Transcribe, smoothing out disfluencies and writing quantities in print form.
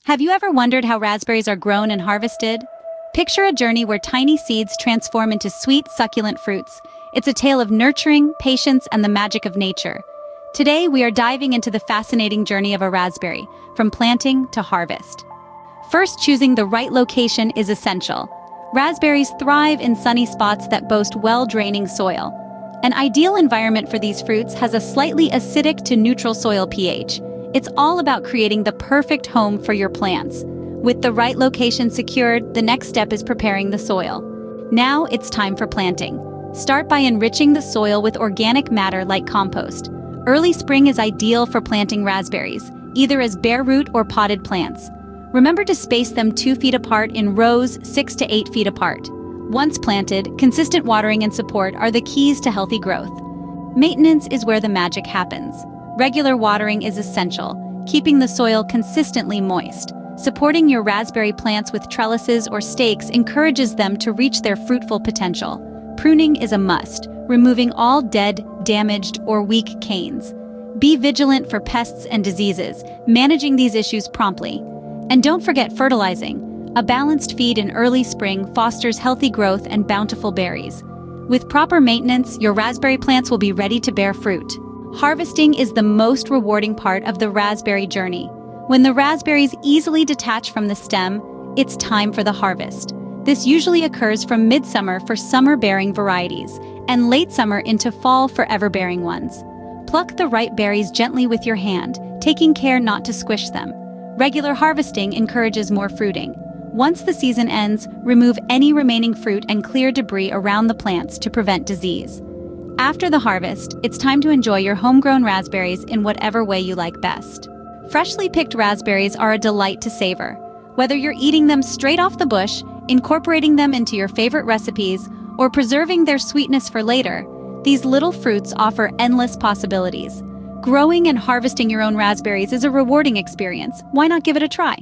Have you ever wondered how raspberries are grown and harvested? Picture a journey where tiny seeds transform into sweet, succulent fruits. It's a tale of nurturing, patience, and the magic of nature. Today, we are diving into the fascinating journey of a raspberry, from planting to harvest. First, choosing the right location is essential. Raspberries thrive in sunny spots that boast well-draining soil. An ideal environment for these fruits has a slightly acidic to neutral soil pH. It's all about creating the perfect home for your plants. With the right location secured, the next step is preparing the soil. Now it's time for planting. Start by enriching the soil with organic matter like compost. Early spring is ideal for planting raspberries, either as bare root or potted plants. Remember to space them 2 feet apart in rows 6 to 8 feet apart. Once planted, consistent watering and support are the keys to healthy growth. Maintenance is where the magic happens. Regular watering is essential, keeping the soil consistently moist. Supporting your raspberry plants with trellises or stakes encourages them to reach their fruitful potential. Pruning is a must, removing all dead, damaged, or weak canes. Be vigilant for pests and diseases, managing these issues promptly. And don't forget fertilizing. A balanced feed in early spring fosters healthy growth and bountiful berries. With proper maintenance, your raspberry plants will be ready to bear fruit. Harvesting is the most rewarding part of the raspberry journey. When the raspberries easily detach from the stem, it's time for the harvest. This usually occurs from midsummer for summer-bearing varieties, and late summer into fall for ever-bearing ones. Pluck the ripe berries gently with your hand, taking care not to squish them. Regular harvesting encourages more fruiting. Once the season ends, remove any remaining fruit and clear debris around the plants to prevent disease. After the harvest, it's time to enjoy your homegrown raspberries in whatever way you like best. Freshly picked raspberries are a delight to savor. Whether you're eating them straight off the bush, incorporating them into your favorite recipes, or preserving their sweetness for later, these little fruits offer endless possibilities. Growing and harvesting your own raspberries is a rewarding experience. Why not give it a try?